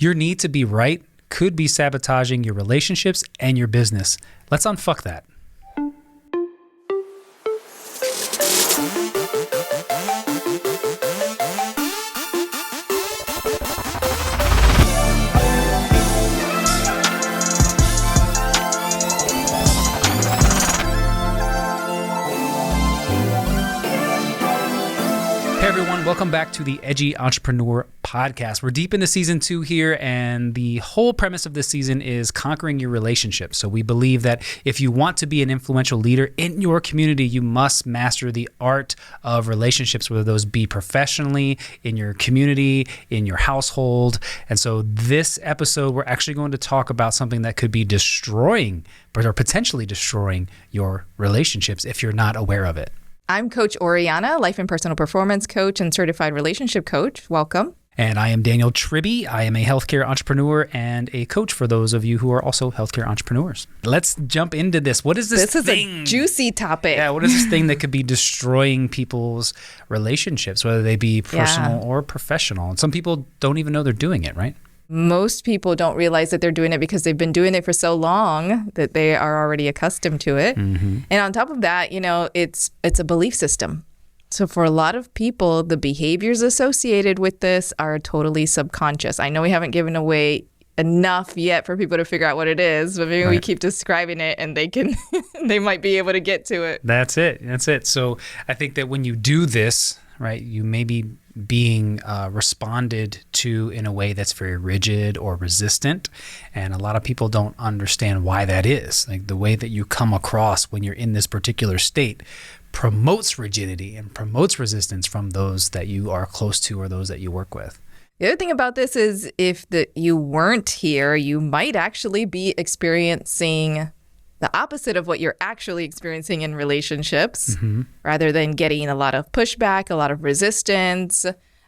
Your need to be right could be sabotaging your relationships and your business. Let's unfuck that. Welcome back to the Edgy Entrepreneur Podcast. We're deep into season 2 here, and the whole premise of this season is conquering your relationships. So we believe that if you want to be an influential leader in your community, you must master the art of relationships, whether those be professionally, in your community, in your household. And so this episode, we're actually going to talk about something that could be destroying, or potentially destroying your relationships if you're not aware of it. I'm Coach Oriana, life and personal performance coach and certified relationship coach. Welcome. And I am Daniel Tribby. I am a healthcare entrepreneur and a coach for those of you who are also healthcare entrepreneurs. Let's jump into this. What is this thing? This is a juicy topic. Yeah, what is this thing that could be destroying people's relationships, whether they be personal or professional? And some people don't even know they're doing it, right? Most people don't realize that they're doing it because they've been doing it for so long that they are already accustomed to it. Mm-hmm. And on top of that, it's a belief system. So for a lot of people, the behaviors associated with this are totally subconscious. I know we haven't given away enough yet for people to figure out what it is, but maybe we keep describing it and they might be able to get to it. That's it. So I think that when you do this, right, you may be being responded to in a way that's very rigid or resistant. And a lot of people don't understand why that is. Like the way that you come across when you're in this particular state promotes rigidity and promotes resistance from those that you are close to or those that you work with. The other thing about this is if you weren't here, you might actually be experiencing the opposite of what you're actually experiencing in relationships, rather than getting a lot of pushback, a lot of resistance,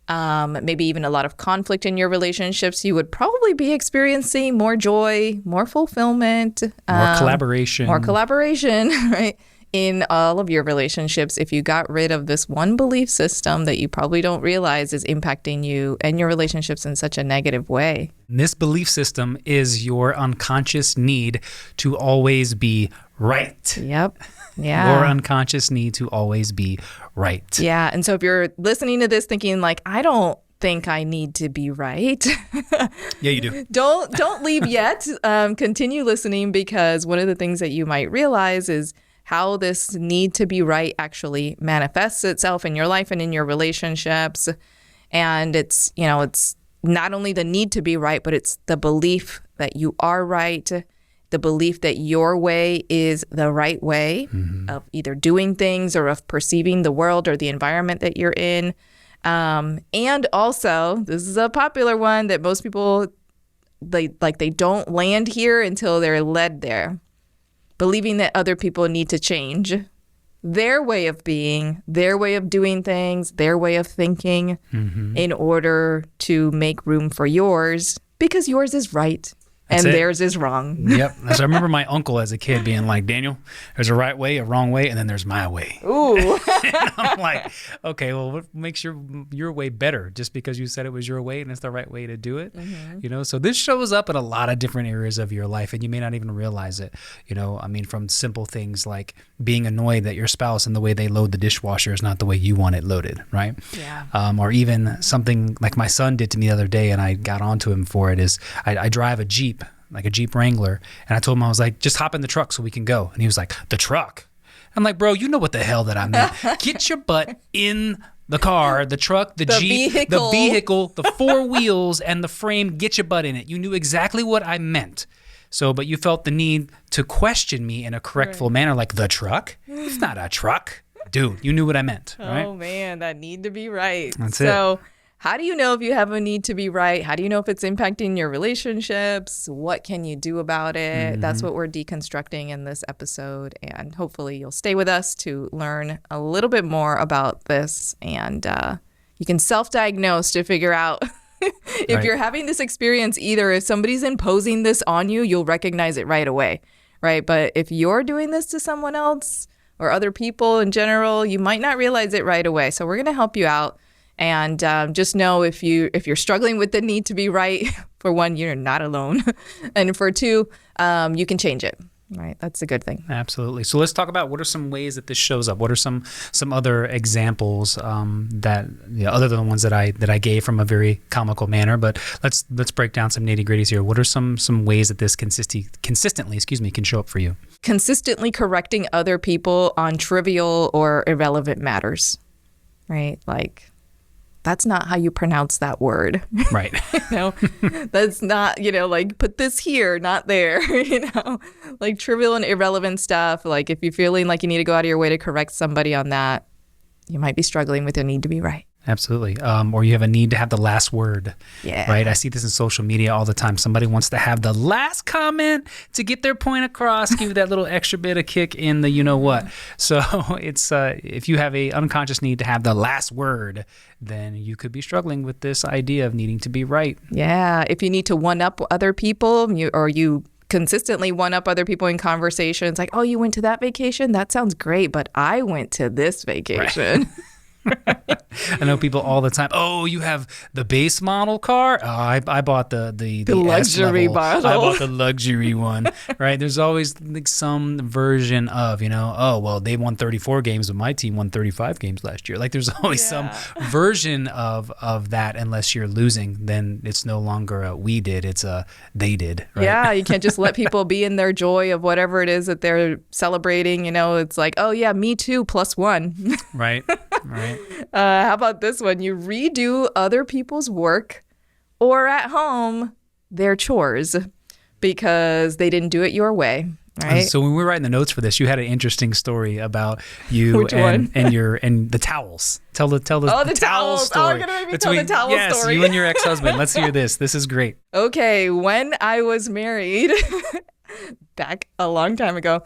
maybe even a lot of conflict in your relationships. You would probably be experiencing more joy, more fulfillment, more collaboration, right? In all of your relationships, if you got rid of this one belief system that you probably don't realize is impacting you and your relationships in such a negative way. This belief system is your unconscious need to always be right. Yep. Yeah. Your unconscious need to always be right. Yeah. And so if you're listening to this thinking like, I don't think I need to be right. Yeah, you do. Don't leave yet. Continue listening, because one of the things that you might realize is how this need to be right actually manifests itself in your life and in your relationships. And it's not only the need to be right, but it's the belief that you are right, the belief that your way is the right way of either doing things or of perceiving the world or the environment that you're in. And also, this is a popular one that most people, they don't land here until they're led there. Believing that other people need to change their way of being, their way of doing things, their way of thinking in order to make room for yours, because yours is right and theirs is wrong. Yep. So I remember my uncle as a kid being like, Daniel, there's a right way, a wrong way, and then there's my way. Ooh. And I'm like, okay, well, what makes your way better? Just because you said it was your way and it's the right way to do it? So this shows up in a lot of different areas of your life, and you may not even realize it. From simple things like being annoyed that your spouse and the way they load the dishwasher is not the way you want it loaded, right? Yeah. Or even something like my son did to me the other day, and I got onto him for it, is I drive a Jeep, like a Jeep Wrangler. And I told him, I was like, just hop in the truck so we can go. And he was like, the truck? I'm like, bro, you know what the hell that I meant. Get your butt in the car, the truck, the Jeep, the vehicle, the 4 wheels and the frame, get your butt in it. You knew exactly what I meant. So, but you felt the need to question me in a correctful manner, like, the truck? It's not a truck. Dude, you knew what I meant, right? Oh man, that need to be right. That's it. How do you know if you have a need to be right? How do you know if it's impacting your relationships? What can you do about it? That's what we're deconstructing in this episode. And hopefully you'll stay with us to learn a little bit more about this. And you can self-diagnose to figure out if you're having this experience, either if somebody's imposing this on you, you'll recognize it right away, right? But if you're doing this to someone else or other people in general, you might not realize it right away. So we're going to help you out And just know if you're struggling with the need to be right, for one, you're not alone. And for two, you can change it. Right. That's a good thing. Absolutely. So let's talk about what are some ways that this shows up. What are some other examples that other than the ones that I gave from a very comical manner. But let's break down some nitty gritties here. What are some ways that this consistently can show up for you? Consistently correcting other people on trivial or irrelevant matters. Right. Like, that's not how you pronounce that word. Right. That's not, like put this here, not there, like trivial and irrelevant stuff. Like if you're feeling like you need to go out of your way to correct somebody on that, you might be struggling with a need to be right. Absolutely. Or you have a need to have the last word. Yeah. Right. I see this in social media all the time. Somebody wants to have the last comment to get their point across, give that little extra bit of kick in the what. So it's if you have a unconscious need to have the last word, then you could be struggling with this idea of needing to be right. Yeah. If you need to one up other people, you consistently one up other people in conversations, like, oh, you went to that vacation? That sounds great, but I went to this vacation. Right. I know people all the time. Oh, you have the base model car? Oh, I bought the luxury S-level. model. I bought the luxury one. Right? There's always like some version of, oh, well, they won 34 games, but my team won 35 games last year. Like there's always some version of that. Unless you're losing, then it's no longer a we did, it's a they did. Right? Yeah, you can't just let people be in their joy of whatever it is that they're celebrating. It's like, oh yeah, me too, +1. Right. Right. How about this one? You redo other people's work or at home their chores because they didn't do it your way. Right. So when we were writing the notes for this, you had an interesting story about you and the towels. Tell the towel towels. story. Oh, you're gonna make me tell the towel story. Yes, you and your ex-husband. Let's hear this. This is great. Okay, when I was married, back a long time ago,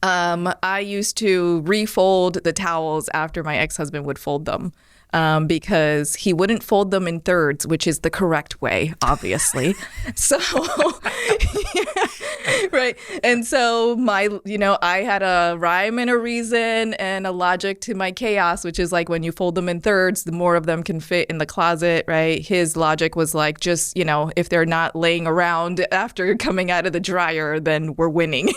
I used to refold the towels after my ex-husband would fold them because he wouldn't fold them in thirds, which is the correct way, obviously. So, right. And so I had a rhyme and a reason and a logic to my chaos, which is like when you fold them in thirds, the more of them can fit in the closet, right? His logic was like, just, if they're not laying around after coming out of the dryer, then we're winning,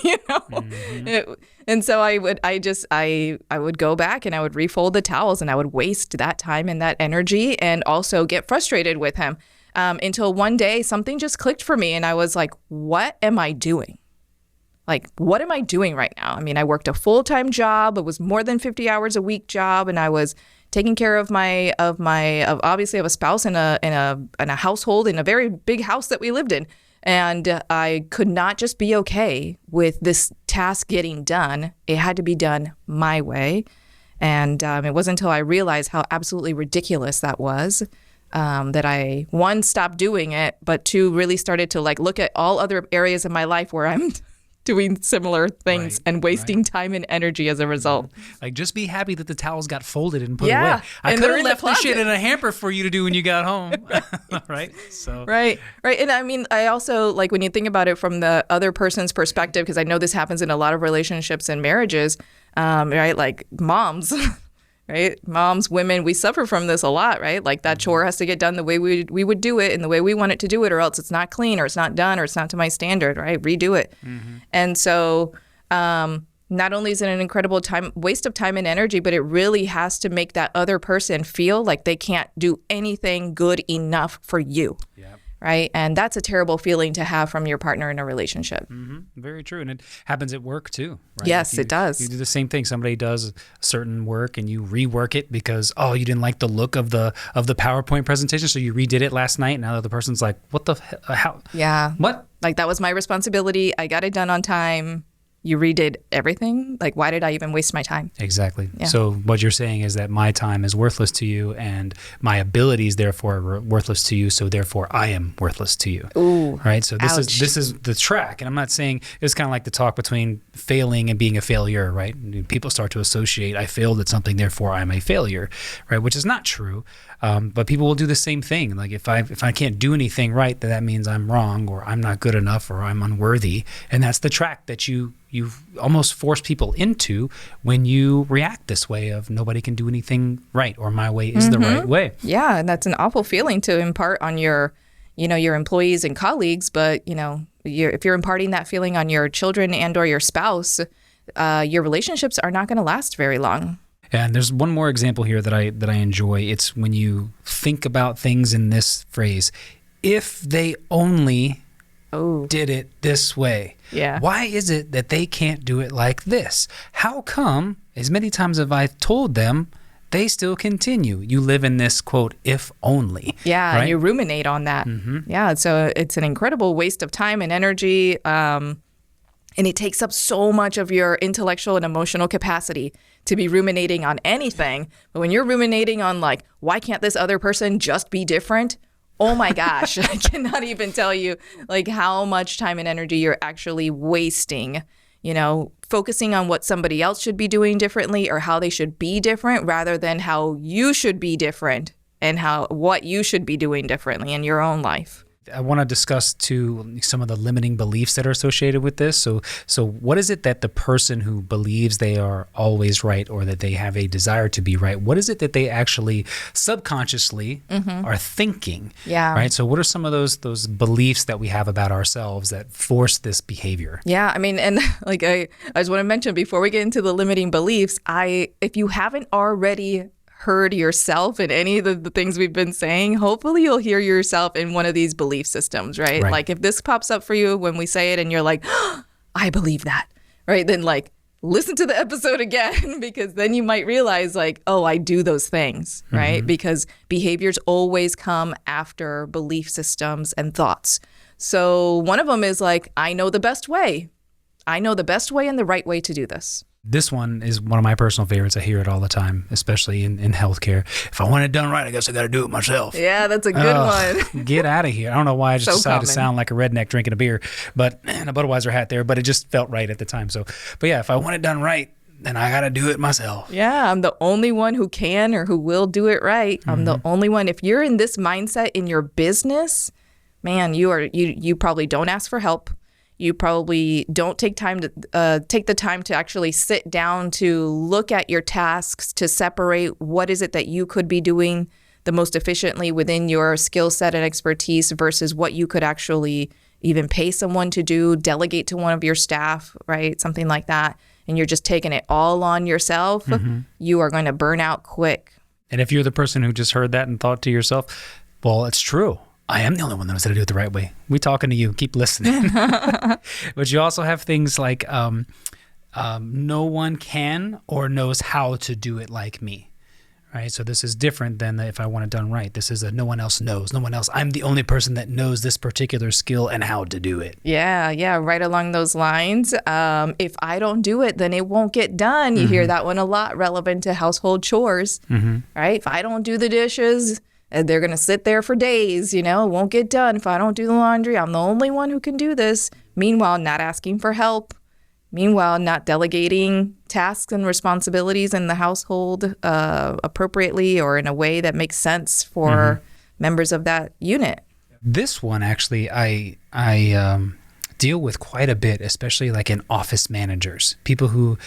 Mm-hmm. And so I would go back and I would refold the towels and I would waste that time and that energy and also get frustrated with him until one day something just clicked for me and I was like, what am I doing? Like, what am I doing right now? I mean, I worked a full-time job. It was more than 50 hours a week job, and I was taking care of obviously of a spouse in a household in a very big house that we lived in. And I could not just be okay with this task getting done. It had to be done my way. And it wasn't until I realized how absolutely ridiculous that was that I, one, stopped doing it, but two, really started to look at all other areas of my life where I'm doing similar things and wasting time and energy as a result. Like, just be happy that the towels got folded and put away. I could have left this shit in a hamper for you to do when you got home. Right? So. Right. And I mean, I also, when you think about it from the other person's perspective, because I know this happens in a lot of relationships and marriages, right? Like moms, right? Moms, women, we suffer from this a lot, right? Like that chore has to get done the way we would do it and the way we want it to do it, or else it's not clean, or it's not done, or it's not to my standard, right? Redo it. Mm-hmm. And so not only is it an incredible waste of time and energy, but it really has to make that other person feel like they can't do anything good enough for you. Yeah. Right. And that's a terrible feeling to have from your partner in a relationship. Mm-hmm. Very true. And it happens at work too. Right? Yes, it does. You do the same thing. Somebody does certain work and you rework it because, you didn't like the look of the PowerPoint presentation. So you redid it last night. And now the other person's like, what the how? Yeah. What? Like, that was my responsibility. I got it done on time. You redid everything. Like, why did I even waste my time? Exactly. Yeah. So what you're saying is that my time is worthless to you and my abilities therefore are worthless to you. So therefore I am worthless to you. Ooh. Right. So this is the track. And I'm not saying it's kind of like the talk between failing and being a failure. Right. People start to associate I failed at something, therefore I'm a failure. Right. Which is not true. But people will do the same thing. Like if I can't do anything right, then that means I'm wrong, or I'm not good enough, or I'm unworthy. And that's the track that you almost force people into when you react this way of nobody can do anything right, or my way is the right way. Yeah, and that's an awful feeling to impart on your employees and colleagues. But if you're imparting that feeling on your children and or your spouse, your relationships are not going to last very long. And there's one more example here that I enjoy. It's when you think about things in this phrase: if they only did it this way. Yeah. Why is it that they can't do it like this? How come, as many times as I've told them, they still continue? You live in this, quote, if only. Yeah, right? and you ruminate on that. Yeah, so it's an incredible waste of time and energy. And it takes up so much of your intellectual and emotional capacity to be ruminating on anything. But when you're ruminating on, like, why can't this other person just be different? Oh my gosh, I cannot even tell you like how much time and energy you're actually wasting, focusing on what somebody else should be doing differently or how they should be different rather than how you should be different and what you should be doing differently in your own life. I want to discuss too some of the limiting beliefs that are associated with this. So what is it that the person who believes they are always right, or that they have a desire to be right, what is it that they actually subconsciously are thinking? Yeah. Right. So what are some of those beliefs that we have about ourselves that force this behavior? Yeah. I mean, and like I just want to mention before we get into the limiting beliefs, if you haven't already heard yourself in any of the things we've been saying, hopefully you'll hear yourself in one of these belief systems, right? Like if this pops up for you when we say it and you're like, oh, I believe that, right? Then like listen to the episode again, because then you might realize like, oh, I do those things, right? Because behaviors always come after belief systems and thoughts. So one of them is like, I know the best way. I know the best way and the right way to do this. This one is one of my personal favorites. I hear it all the time, especially in healthcare. If I want it done right, I guess I got to do it myself. Yeah, that's a good one. Get out of here. I don't know why I just decided to sound like a redneck drinking a beer, and a Budweiser hat there, but it just felt right at the time. But yeah, if I want it done right, then I got to do it myself. Yeah, I'm the only one who can or who will do it right. I'm the only one. If you're in this mindset in your business, man, you probably don't ask for help. You probably don't take the time to actually sit down to look at your tasks, to separate what is it that you could be doing the most efficiently within your skill set and expertise versus what you could actually even pay someone to do, delegate to one of your staff, right? Something like that. And you're just taking it all on yourself. You are going to burn out quick. And if you're the person who just heard that and thought to yourself, well, it's true. I am the only one that knows how to do it the right way. We talking to you. Keep listening. But you also have things like no one can or knows how to do it like me. Right? So this is different than if I want it done right. This is no one else knows. No one else. I'm the only person that knows this particular skill and how to do it. Yeah, right along those lines. If I don't do it, then it won't get done. You hear that one a lot, relevant to household chores. Right? If I don't do the dishes, they're going to sit there for days, it won't get done. If I don't do the laundry, I'm the only one who can do this. Meanwhile, not asking for help. Meanwhile, not delegating tasks and responsibilities in the household appropriately or in a way that makes sense for members of that unit. This one, actually, I deal with quite a bit, especially like in office managers, people who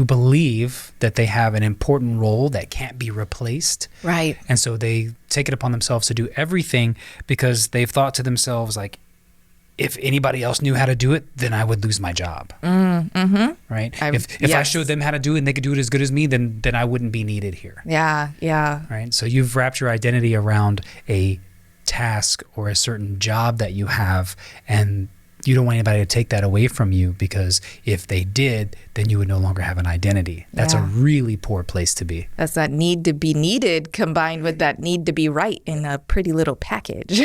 believe that they have an important role that can't be replaced. Right. And so they take it upon themselves to do everything because they've thought to themselves, like, if anybody else knew how to do it, then I would lose my job. Right? If I showed them how to do it and they could do it as good as me, then I wouldn't be needed here. Yeah. Right? So you've wrapped your identity around a task or a certain job that you have, and you don't want anybody to take that away from you, because if they did, then you would no longer have an identity. That's a really poor place to be. That's that need to be needed combined with that need to be right in a pretty little package.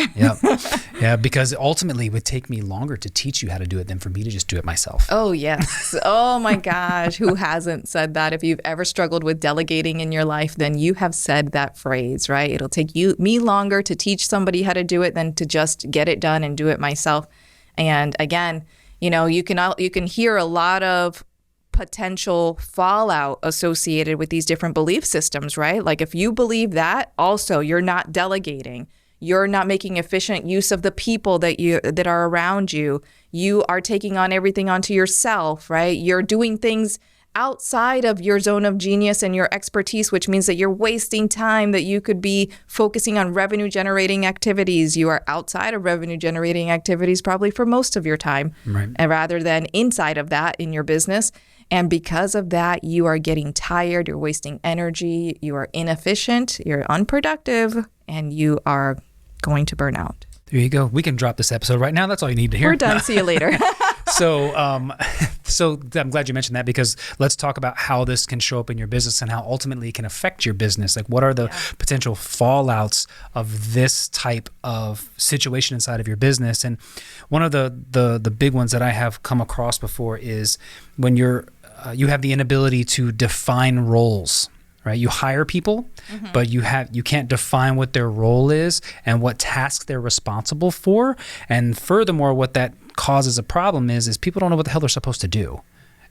Yeah, because ultimately it would take me longer to teach you how to do it than for me to just do it myself. Oh, yes. Oh, my gosh. Who hasn't said that? If you've ever struggled with delegating in your life, then you have said that phrase, right? It'll take me longer to teach somebody how to do it than to just get it done and do it myself. And again, you can hear a lot of potential fallout associated with these different belief systems, right? Like if you believe that, also you're not delegating. You're not making efficient use of the people that are around you. You are taking on everything onto yourself, right? You're doing things outside of your zone of genius and your expertise, which means that you're wasting time that you could be focusing on revenue generating activities. You are outside of revenue generating activities probably for most of your time, right, and rather than inside of that in your business. And because of that, you are getting tired, you're wasting energy, you are inefficient, you're unproductive, and you are going to burn out. There you go. We can drop this episode right now. That's all you need to hear. We're done. See you later. So I'm glad you mentioned that, because let's talk about how this can show up in your business and how ultimately it can affect your business. Like, what are the potential fallouts of this type of situation inside of your business? And one of the big ones that I have come across before is when you have the inability to define roles. Right? You hire people, but you can't define what their role is and what tasks they're responsible for. And furthermore, what that causes a problem is people don't know what the hell they're supposed to do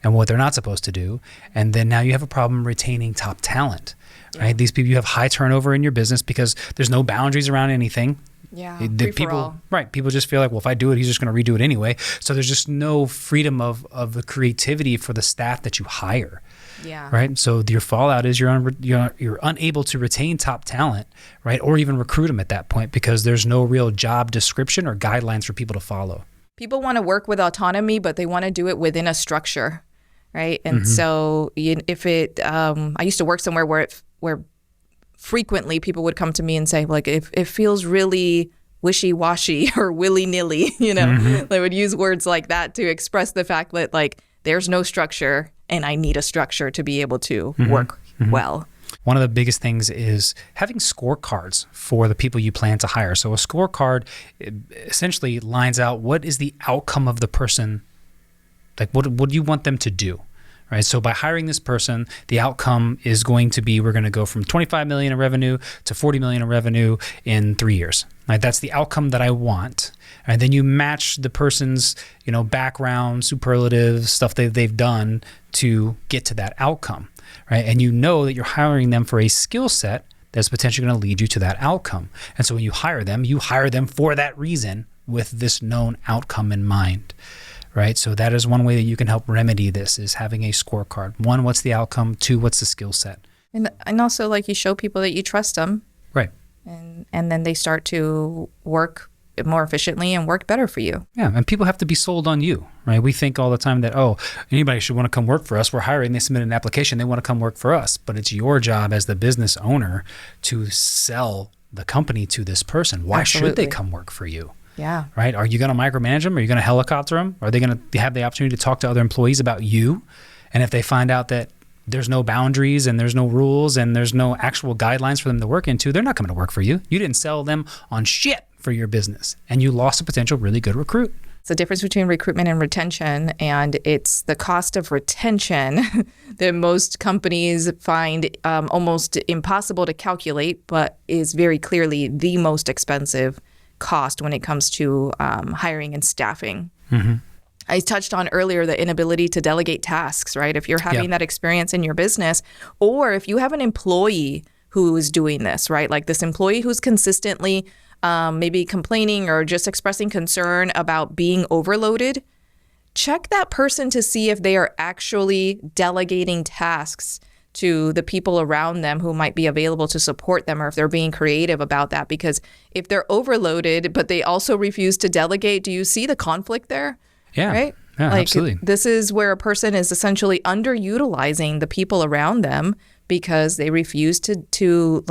and what they're not supposed to do. And then now you have a problem retaining top talent, right? These people, you have high turnover in your business because there's no boundaries around anything. Yeah, People just feel like, well, if I do it, he's just going to redo it anyway. So there's just no freedom of the creativity for the staff that you hire. Yeah. Right. So your fallout is you're unable to retain top talent, right, or even recruit them at that point because there's no real job description or guidelines for people to follow. People want to work with autonomy, but they want to do it within a structure, right? And so I used to work somewhere where frequently people would come to me and say, like, if it feels really wishy-washy or willy-nilly, they would use words like that to express the fact that, like, there's no structure and I need a structure to be able to work well. One of the biggest things is having scorecards for the people you plan to hire. So a scorecard essentially lines out what is the outcome of the person, like what do you want them to do? Right. So by hiring this person, the outcome is going to be, we're going to go from 25 million in revenue to 40 million in revenue in 3 years. Right. That's the outcome that I want. And then you match the person's, background, superlative stuff that they've done to get to that outcome. Right. And you know that you're hiring them for a skill set that's potentially going to lead you to that outcome. And so when you hire them for that reason with this known outcome in mind. Right. So that is one way that you can help remedy this, is having a scorecard. 1, what's the outcome? 2, what's the skill set? And also, like, you show people that you trust them. Right. And then they start to work more efficiently and work better for you. Yeah. And people have to be sold on you. Right. We think all the time that, anybody should want to come work for us. We're hiring, they submit an application, they want to come work for us. But it's your job as the business owner to sell the company to this person. Why should they come work for you? Yeah. Right. Are you going to micromanage them? Are you going to helicopter them? Are they going to have the opportunity to talk to other employees about you? And if they find out that there's no boundaries and there's no rules and there's no actual guidelines for them to work into, they're not coming to work for you. You didn't sell them on shit for your business, and you lost a potential really good recruit. It's the difference between recruitment and retention, and it's the cost of retention that most companies find almost impossible to calculate, but is very clearly the most expensive cost when it comes to hiring and staffing. I touched on earlier the inability to delegate tasks, right? If you're having that experience in your business, or if you have an employee who is doing this, right? Like this employee who's consistently maybe complaining or just expressing concern about being overloaded, check that person to see if they are actually delegating tasks to the people around them who might be available to support them, or if they're being creative about that. Because if they're overloaded, but they also refuse to delegate, do you see the conflict there? Yeah. Right? Yeah, absolutely. This is where a person is essentially underutilizing the people around them because they refuse to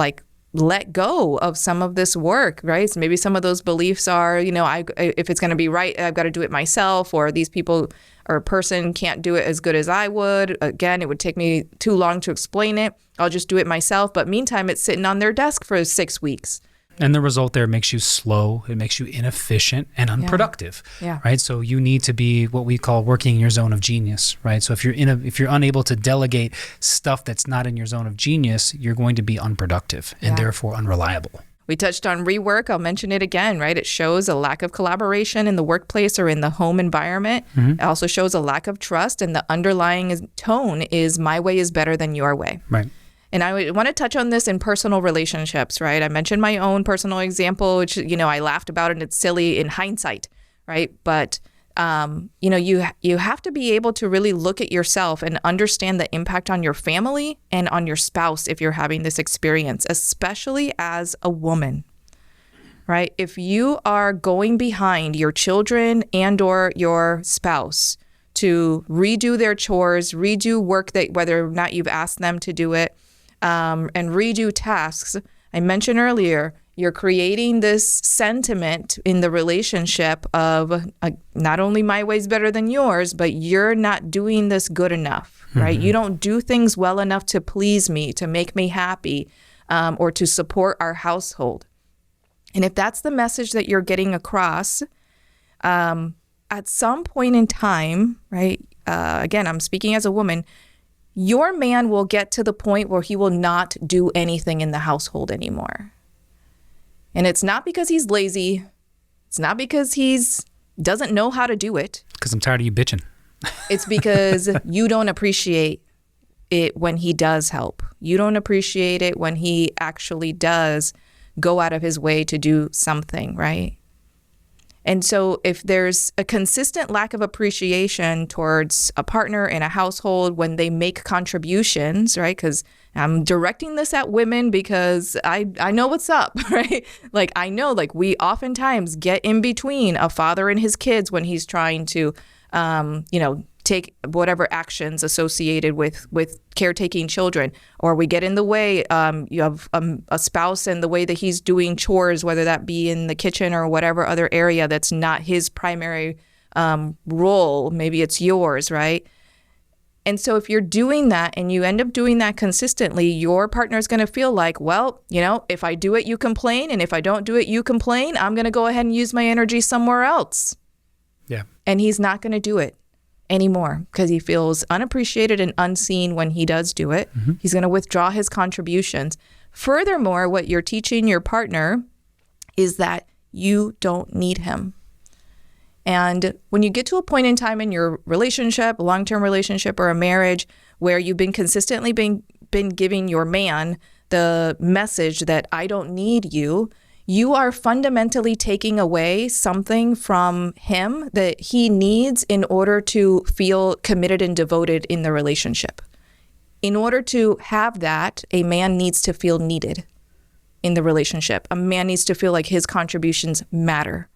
let go of some of this work, right? So maybe some of those beliefs are, if it's going to be right, I've got to do it myself, or these people or a person can't do it as good as I would. Again, it would take me too long to explain it. I'll just do it myself. But meantime, it's sitting on their desk for 6 weeks. And the result there makes you slow, it makes you inefficient and unproductive, right? So you need to be what we call working in your zone of genius, right? So if you're unable to delegate stuff that's not in your zone of genius, you're going to be unproductive and therefore unreliable. We touched on rework. I'll mention it again, right? It shows a lack of collaboration in the workplace or in the home environment. It also shows a lack of trust, and the underlying tone is my way is better than your way. Right. And I want to touch on this in personal relationships, right? I mentioned my own personal example, which, I laughed about it and it's silly in hindsight, right? But, you have to be able to really look at yourself and understand the impact on your family and on your spouse if you're having this experience, especially as a woman, right? If you are going behind your children and or your spouse to redo their chores, redo work that whether or not you've asked them to do it, and redo tasks, I mentioned earlier, you're creating this sentiment in the relationship of not only my way's better than yours, but you're not doing this good enough, right? You don't do things well enough to please me, to make me happy, or to support our household. And if that's the message that you're getting across, at some point in time, right? Again, I'm speaking as a woman, your man will get to the point where he will not do anything in the household anymore. And it's not because he's lazy. It's not because he's doesn't know how to do it. Because I'm tired of you bitching. It's because you don't appreciate it when he does help. You don't appreciate it when he actually does go out of his way to do something, right? And so if there's a consistent lack of appreciation towards a partner in a household when they make contributions, right? Because I'm directing this at women because I know what's up, right? Like I know, like we oftentimes get in between a father and his kids when he's trying to, take whatever actions associated with caretaking children, or we get in the way. You have a spouse and the way that he's doing chores, whether that be in the kitchen or whatever other area that's not his primary role. Maybe it's yours, right? And so if you're doing that and you end up doing that consistently, your partner's going to feel like, well, if I do it, you complain. And if I don't do it, you complain. I'm going to go ahead and use my energy somewhere else. Yeah. And he's not going to do it anymore because he feels unappreciated and unseen when he does do it. He's going to withdraw his contributions. Furthermore, what you're teaching your partner is that you don't need him. And when you get to a point in time in your relationship, a long-term relationship or a marriage where you've been consistently been giving your man the message that I don't need you, you are fundamentally taking away something from him that he needs in order to feel committed and devoted in the relationship. In order to have that, a man needs to feel needed in the relationship. A man needs to feel like his contributions matter.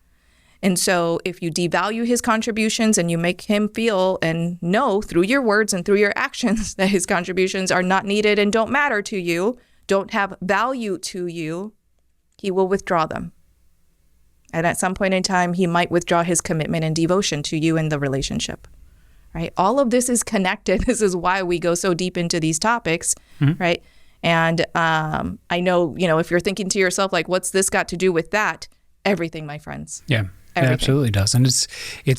And so if you devalue his contributions and you make him feel and know through your words and through your actions that his contributions are not needed and don't matter to you, don't have value to you, he will withdraw them. And at some point in time, he might withdraw his commitment and devotion to you in the relationship, right? All of this is connected. This is why we go so deep into these topics, right? And I know, if you're thinking to yourself, like, what's this got to do with that? Everything, my friends. Yeah. It absolutely does. And it's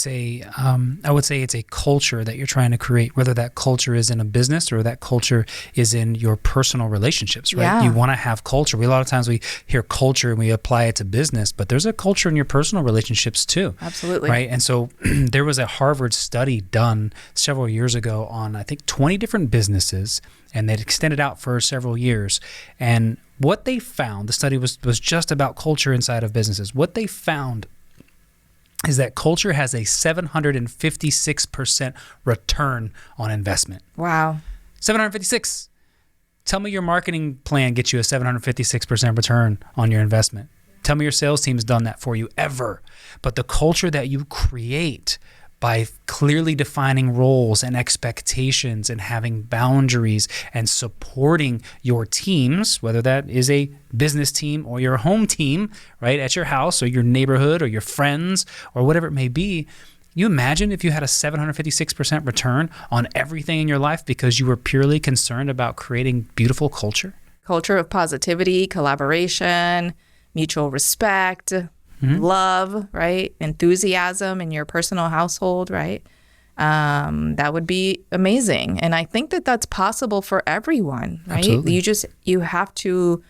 a I would say it's a culture that you're trying to create, whether that culture is in a business or that culture is in your personal relationships, right? Yeah. You want to have culture. A lot of times we hear culture and we apply it to business, but there's a culture in your personal relationships too. Absolutely. Right. And so there was a Harvard study done several years ago on, I think, 20 different businesses, and they'd extended out for several years. And what they found, the study was just about culture inside of businesses. What they found is that culture has a 756% return on investment. Wow. 756. Tell me your marketing plan gets you a 756% return on your investment. Tell me your sales team's done that for you ever. But the culture that you create by clearly defining roles and expectations and having boundaries and supporting your teams, whether that is a business team or your home team, right, at your house or your neighborhood or your friends or whatever it may be. You imagine if you had a 756% return on everything in your life because you were purely concerned about creating beautiful culture? Culture of positivity, collaboration, mutual respect, love, right? Enthusiasm in your personal household, right? That would be amazing. And I think that that's possible for everyone, right? Absolutely. You have to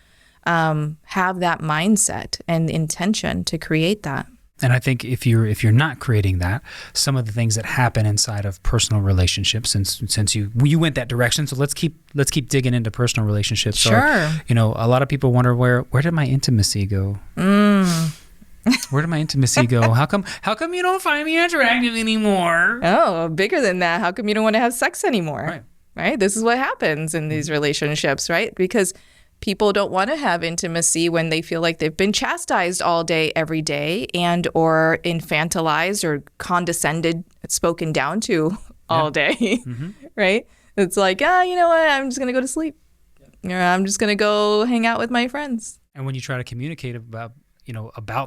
have that mindset and intention to create that. And I think if you're not creating that, some of the things that happen inside of personal relationships, since you went that direction, so let's keep digging into personal relationships. Sure. Or, a lot of people wonder where did my intimacy go? Where did my intimacy go? How come you don't find me attractive anymore? Oh, bigger than that. How come you don't want to have sex anymore? Right? This is what happens in these relationships, right? Because people don't want to have intimacy when they feel like they've been chastised all day, every day, and or infantilized or condescended, spoken down to all day, right? It's like, you know what? I'm just going to go to sleep. Or I'm just going to go hang out with my friends. And when you try to communicate about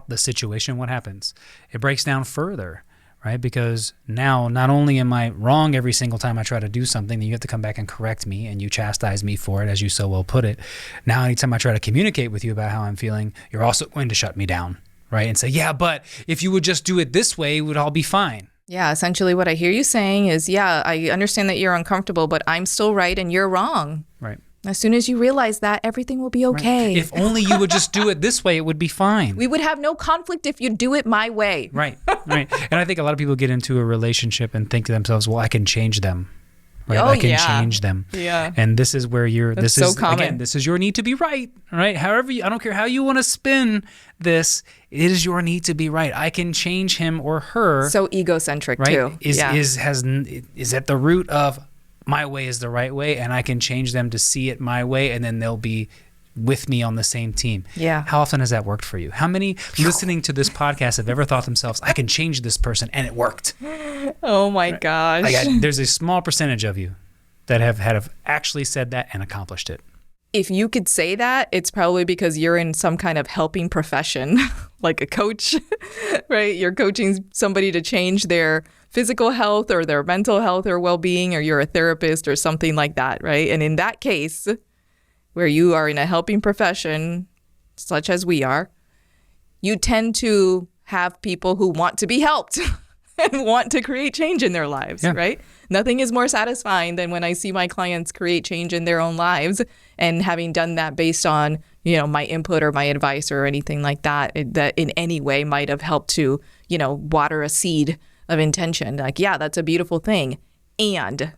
the situation, what happens? It breaks down further. Right? Because now not only am I wrong every single time I try to do something, then you have to come back and correct me and you chastise me for it, as you so well put it. Now, anytime I try to communicate with you about how I'm feeling, you're also going to shut me down, right? And say, yeah, but if you would just do it this way, it would all be fine. Yeah, essentially what I hear you saying is, yeah, I understand that you're uncomfortable, but I'm still right and you're wrong. Right. As soon as you realize that, everything will be okay. Right. If only you would just do it this way, it would be fine. We would have no conflict if you do it my way. Right. And I think a lot of people get into a relationship and think to themselves, well, I can change them. Right? Oh, I can yeah. change them. Yeah. And this is where That's so common. Again, this is your need to be right. Right. However, I don't care how you want to spin this. It is your need to be right. I can change him or her. So egocentric too. Is at the root of my way is the right way, and I can change them to see it my way, and then they'll be with me on the same team. Yeah. How often has that worked for you? How many listening to this podcast have ever thought themselves, I can change this person, and it worked? Oh my gosh. There's a small percentage of you that have actually said that and accomplished it. If you could say that, it's probably because you're in some kind of helping profession, like a coach, right? You're coaching somebody to change their physical health or their mental health or well-being, or you're a therapist or something like that, right? And in that case, where you are in a helping profession, such as we are, you tend to have people who want to be helped and want to create change in their lives, right? Nothing is more satisfying than when I see my clients create change in their own lives, and having done that based on, my input or my advice or anything like that, that in any way might have helped to, water a seed of intention. Like, yeah, that's a beautiful thing. And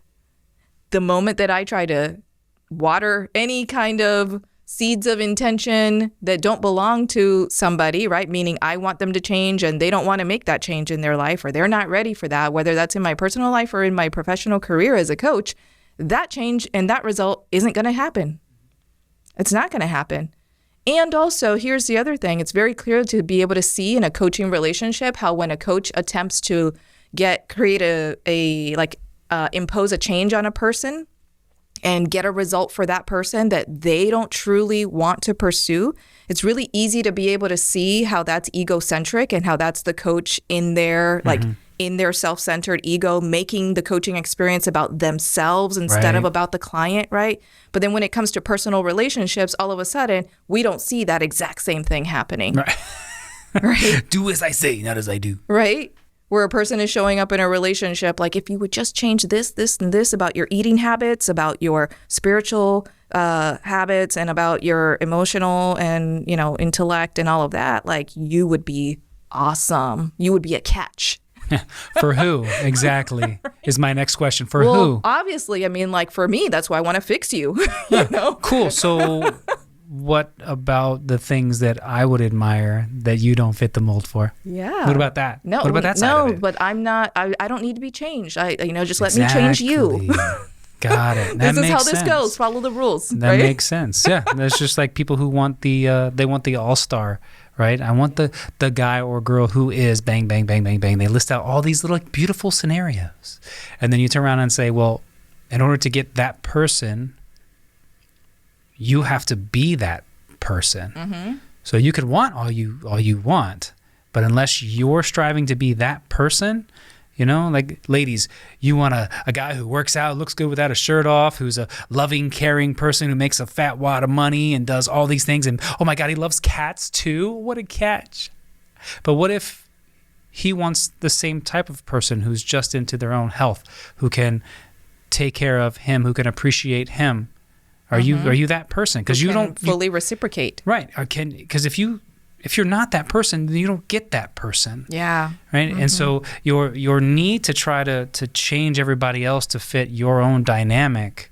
the moment that I try to water any kind of seeds of intention that don't belong to somebody, right? Meaning I want them to change and they don't want to make that change in their life, or they're not ready for that, whether that's in my personal life or in my professional career as a coach, that change and that result isn't going to happen. It's not going to happen. And also, here's the other thing. It's very clear to be able to see in a coaching relationship how when a coach attempts to impose a change on a person and get a result for that person that they don't truly want to pursue, it's really easy to be able to see how that's egocentric and how that's the coach in their in their self-centered ego, making the coaching experience about themselves instead of about the client, right? But then when it comes to personal relationships, all of a sudden, we don't see that exact same thing happening. Right? Do as I say, not as I do. Right? Where a person is showing up in a relationship, like, if you would just change this, this, and this about your eating habits, about your spiritual habits, and about your emotional and, intellect and all of that, like, you would be awesome. You would be a catch. For who exactly is my next question. For well, who? Obviously, I mean, like, for me, that's why I want to fix you. Cool. So what about the things that I would admire that you don't fit the mold for? Yeah. What about that? No, what about that side of it? But I'm not. I don't need to be changed. Just let me change you. Got it. This is how this goes. Follow the rules. That makes sense. Yeah, that's just like people who want the AllStar. Right? I want the guy or girl who is bang, bang, bang, bang, bang. They list out all these little beautiful scenarios. And then you turn around and say, well, in order to get that person, you have to be that person. Mm-hmm. So you could want all you want, but unless you're striving to be that person, like, ladies, you want a guy who works out, looks good without a shirt off, who's a loving, caring person who makes a fat wad of money and does all these things. And, oh my God, he loves cats too. What a catch. But what if he wants the same type of person who's just into their own health, who can take care of him, who can appreciate him, Are you that person? Because you don't fully reciprocate. Right. Because if you're not that person, then you don't get that person. Yeah. Right. And so your need to try to change everybody else to fit your own dynamic,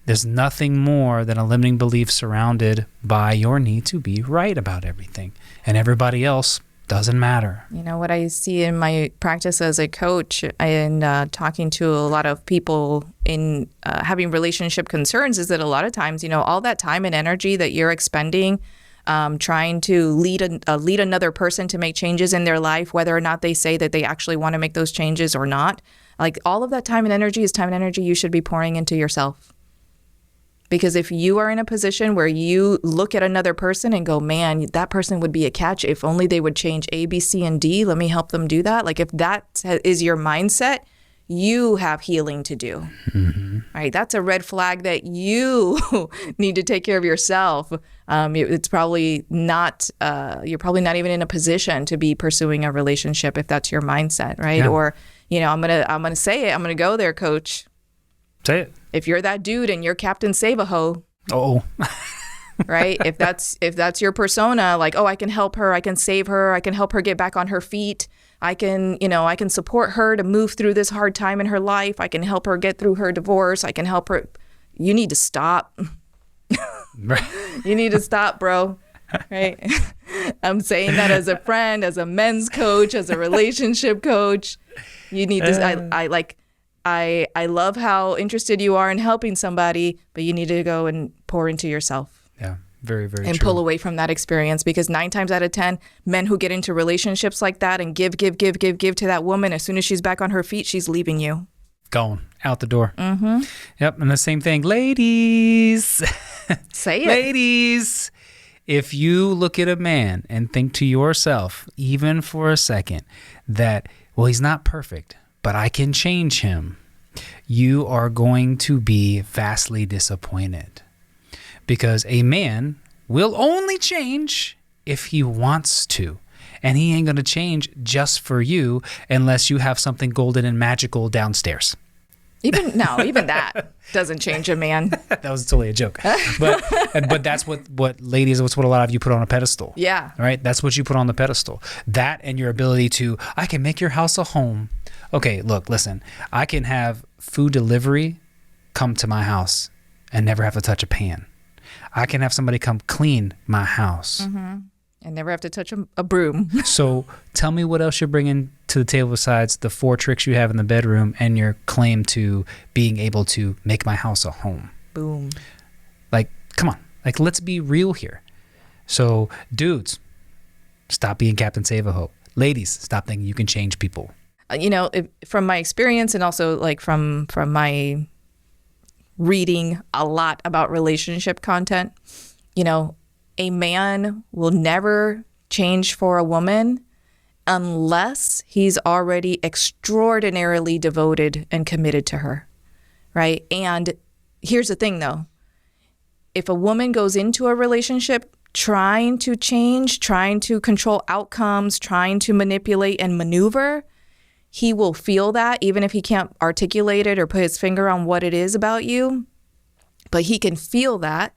there's nothing more than a limiting belief surrounded by your need to be right about everything, and everybody else doesn't matter. You know, what I see in my practice as a coach and talking to a lot of people in having relationship concerns is that a lot of times, all that time and energy that you're expending trying to lead another person to make changes in their life, whether or not they say that they actually want to make those changes or not, like all of that time and energy is time and energy you should be pouring into yourself. Because if you are in a position where you look at another person and go, man, that person would be a catch if only they would change A, B, C, and D, let me help them do that. Like if that is your mindset, you have healing to do, right? That's a red flag that you need to take care of yourself. It's probably not, you're probably not even in a position to be pursuing a relationship if that's your mindset, right? Yeah. Or, I'm gonna say it, I'm gonna go there, coach. Say it. If you're that dude and you're Captain Save-A-Ho, right? If that's your persona, like, I can help her, I can save her, I can help her get back on her feet. I can support her to move through this hard time in her life. I can help her get through her divorce. I can help her. You need to stop. You need to stop, bro. Right? I'm saying that as a friend, as a men's coach, as a relationship coach. You need to. I love how interested you are in helping somebody, but you need to go and pour into yourself. Yeah, very, very and true. Pull away from that experience, because 9 times out of 10, men who get into relationships like that and give to that woman, as soon as she's back on her feet, she's leaving you. Gone. Out the door. Mm-hmm. Yep, and the same thing. Ladies. Say it. Ladies. If you look at a man and think to yourself, even for a second, that, well, he's not perfect, but I can change him, you are going to be vastly disappointed. Because a man will only change if he wants to. And he ain't going to change just for you unless you have something golden and magical downstairs. Even that doesn't change a man. That was totally a joke. But that's what ladies, that's what a lot of you put on a pedestal. Yeah. Right? That's what you put on the pedestal. That and your ability to, I can make your house a home. Okay, look, listen. I can have food delivery come to my house and never have to touch a pan. I can have somebody come clean my house. Mm-hmm. And never have to touch a broom. So tell me what else you're bringing to the table besides the 4 tricks you have in the bedroom and your claim to being able to make my house a home. Boom. Like, come on. Like, let's be real here. So, dudes, stop being Captain Save-A-Ho. Ladies, stop thinking you can change people. From my experience and also like from my reading a lot about relationship content, a man will never change for a woman unless he's already extraordinarily devoted and committed to her, right? And here's the thing, though. If a woman goes into a relationship trying to change, trying to control outcomes, trying to manipulate and maneuver, he will feel that even if he can't articulate it or put his finger on what it is about you. But he can feel that,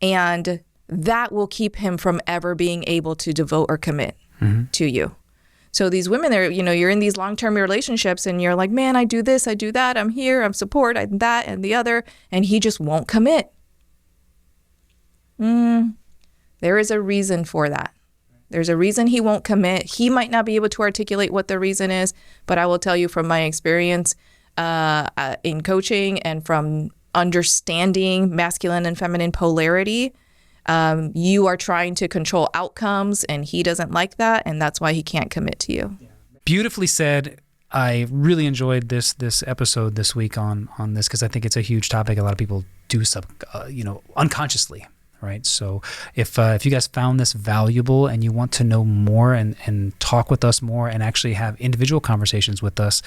and that will keep him from ever being able to devote or commit to you. So these women, you're in these long-term relationships and you're like, man, I do this, I do that, I'm here, I'm support, I'm that and the other, and he just won't commit. There is a reason for that. There's a reason he won't commit. He might not be able to articulate what the reason is, but I will tell you from my experience in coaching and from understanding masculine and feminine polarity, you are trying to control outcomes and he doesn't like that, and that's why he can't commit to you. Beautifully said. I really enjoyed this episode this week on this, because I think it's a huge topic a lot of people do unconsciously, right? So if you guys found this valuable and you want to know more and talk with us more and actually have individual conversations with us,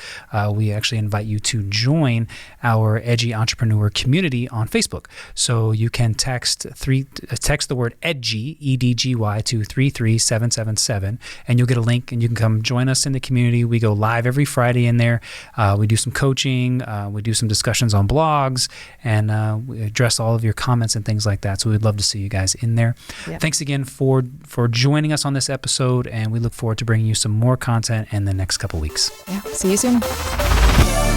we actually invite you to join our Edgy Entrepreneur community on Facebook. So you can text the word EDGY, EDGY, to 33777, and you'll get a link and you can come join us in the community. We go live every Friday in there. We do some coaching, we do some discussions on blogs, and we address all of your comments and things like that. So we'd love to see you guys in there. Yeah. Thanks again for joining us on this episode, and we look forward to bringing you some more content in the next couple weeks. Yeah. See you soon.